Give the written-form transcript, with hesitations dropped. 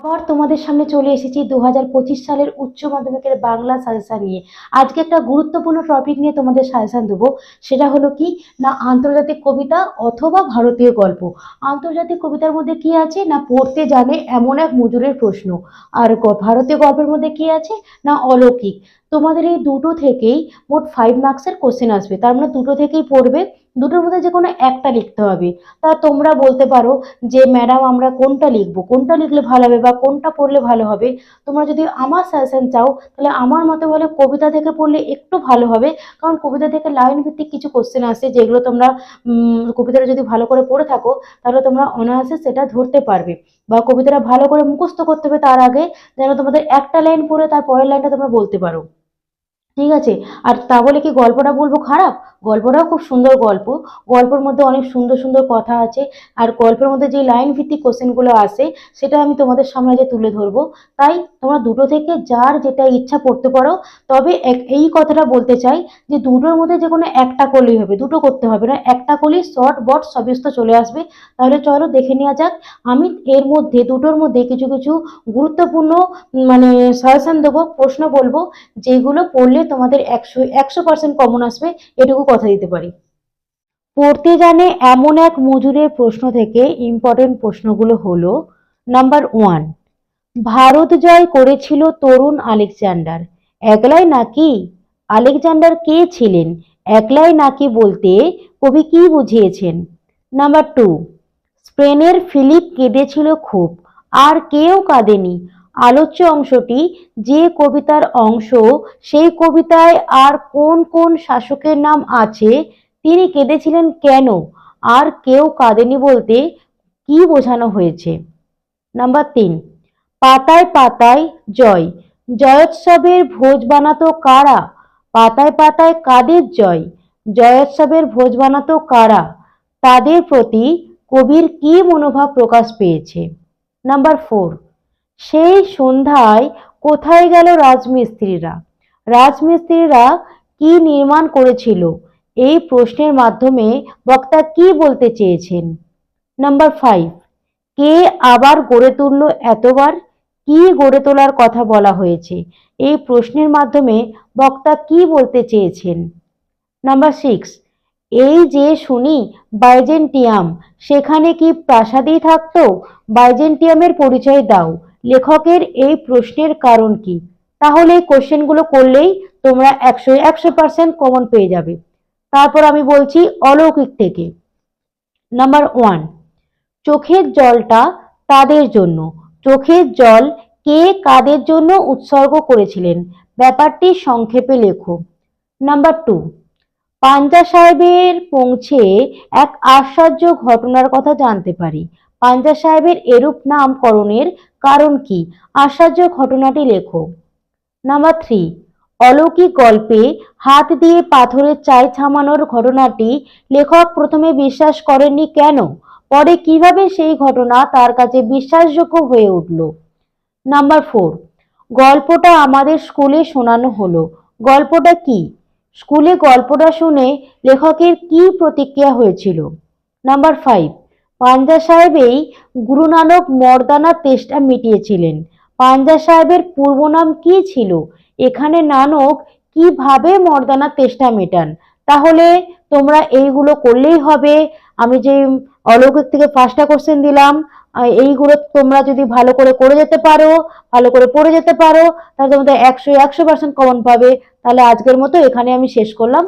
আবার তোমাদের সামনে চলে এসেছি 2025 সালের উচ্চ মাধ্যমিকের বাংলা সাজেশন নিয়ে। আজকে একটা গুরুত্বপূর্ণ টপিক নিয়ে তোমাদের সাজেশন দেবো। সেটা হলো কি না, আন্তর্জাতিক কবিতা অথবা ভারতীয় গল্প। আন্তর্জাতিক কবিতার মধ্যে কি আছে না, পড়তে জানে এমন এক মজুরের প্রশ্ন। আর ভারতীয় গল্পের মধ্যে কি আছে না, অলৌকিক। তোমাদের এই দুটো থেকেই মোট 5 মার্কসের কোশ্চেন আসবে, তার মানে দুটো থেকেই পড়বে। দুটোর মধ্যে যে কোনো একটা লিখতে হবে। তা তোমরা বলতে পারো যে ম্যাডাম আমরা কোনটা লিখবো, কোনটা লিখলে ভালো হবে বা কোনটা পড়লে ভালো হবে। তোমরা যদি আমার সাজেশন চাও তাহলে আমার মতে বলে কবিতা থেকে পড়লে একটু ভালো হবে। কারণ কবিতা থেকে লাইন ভিত্তিক কিছু কোশ্চেন আসে, যেগুলো তোমরা কবিতাটা যদি ভালো করে পড়ে থাকো তাহলে তোমরা অনায়াসে সেটা ধরতে পারবে। বা কবিতাটা ভালো করে মুখস্থ করতে হবে তার আগে, যেন তোমাদের একটা লাইন পড়ে তার পরের লাইনটা তোমরা বলতে পারো। ঠিক আছে। আর তা বলে কি গল্পটা বলবো খারাপ? গল্পটাও খুব সুন্দর গল্প। গল্পের মধ্যে অনেক সুন্দর সুন্দর কথা আছে। আর গল্পের মধ্যে যে লাইন ভিত্তিক কোশ্চেনগুলো আসে সেটা আমি তোমাদের সামনে যে তুলে ধরবো। তাই তোমরা দুটো থেকে যার যেটা ইচ্ছা পড়তে পারো। তবে এই কথাটা বলতে চাই যে দুটোর মধ্যে যে কোনো একটা করলেই হবে, দুটো করতে হবে না। একটা করলেই শর্ট বট সবই তো চলে আসবে। তাহলে চলো দেখে নেওয়া যাক। আমি এর মধ্যে দুটোর মধ্যে কিছু কিছু গুরুত্বপূর্ণ মানে সাজেশন দেবো, প্রশ্ন বলবো, যেগুলো পড়লে তোমাদের 100% কমন আসবে, এটুকু কথা দিতে পারি। পড়তে জানে এমন এক মজুরের প্রশ্ন থেকে ইম্পর্টেন্ট প্রশ্নগুলো হলো: নাম্বার 1, ভারত জয় করেছিল তরুণ আলেকজান্ডার, একলাই নাকি? আলেকজান্ডার কে ছিলেন? একলাই নাকি বলতে কবি কি বুঝিয়েছেন? নাম্বার 2, স্পেনের ফিলিপ কেঁদেছিল খুব, আর কেউ কাঁদেনি। আলোচ্য অংশটি যে কবিতার অংশ, সেই কবিতায় আর কোন কোন শাসকের নাম আছে? তিনি কেঁদেছিলেন কেন? আর কেউ কাঁদেনি বলতে কি বোঝানো হয়েছে? নাম্বার 3, পাতায় পাতায় জয়, জয়োৎসবের ভোজ বানাতো কারা? পাতায় পাতায় কাদের জয়? জয়োৎসবের ভোজ বানাতো কারা? তাদের প্রতি কবির কি মনোভাব প্রকাশ পেয়েছে? নাম্বার 4, সেই সন্ধ্যায় কোথায় গেল রাজমিস্ত্রিরা? রাজমিস্ত্রিরা কি নির্মাণ করেছিল? এই প্রশ্নের মাধ্যমে বক্তা কি বলতে চেয়েছেন? নাম্বার 5, কে আবার গড়ে তুলল এতবার? কি গড়ে তোলার কথা বলা হয়েছে? এই প্রশ্নের মাধ্যমে বক্তা কি বলতে চেয়েছেন? নাম্বার 6, এই যে শুনি বাইজেন্টিয়াম, সেখানে কি প্রাসাদই থাকতো? বাইজেন্টিয়ামের পরিচয় দাও। লেখকের এই প্রশ্নের কারণ কি? তাহলে এই কোশ্চেনগুলো করলেই তোমরা 100% কমন পেয়ে যাবে। তারপর আমি বলছি অলৌকিক থেকে। নাম্বার 1, চোখের জলটা তাদের জন্য। চোখের জল কে কাদের জন্য উৎসর্গ করেছিলেন? ব্যাপারটি সংক্ষেপে লেখো। নাম্বার 2, পাঞ্জা সাহেবের পৌঁছে এক আশ্চর্য ঘটনার কথা জানতে পারি। পাঞ্জা সাহেবের এরূপ নামকরণের কারণ কি? আশ্চর্য ঘটনাটি লেখো। নাম্বার 3, অলৌকিক গল্পে হাত দিয়ে পাথরের চাই থামানোর ঘটনাটি লেখক প্রথমে বিশ্বাস করেননি কেন? পরে কিভাবে সেই ঘটনা তার কাছে বিশ্বাসযোগ্য হয়ে উঠল? নাম্বার 4, গল্পটা আমাদের স্কুলে শোনানো হলো। গল্পটা কি? স্কুলে গল্পটা শুনে লেখকের কি প্রতিক্রিয়া হয়েছিল? নাম্বার 5, পাঞ্জা সাহেবেই গুরু নানক মর্দানা তেষ্টা মিটিয়েছিলেন। পাঞ্জা সাহেবের পূর্ব নাম কি ছিল? এখানে নানক কিভাবে মর্দানা তেষ্টা মেটান? তাহলে তোমরা এইগুলো করলেই হবে। আমি যে অলৌকিক থেকে 5টা কোশ্চেন দিলাম, এইগুলো তোমরা যদি ভালো করে করে যেতে পারো, ভালো করে পড়ে যেতে পারো, তাহলে তোমাদের 100% কমন পাবে। তাহলে আজকের মতো এখানে আমি শেষ করলাম।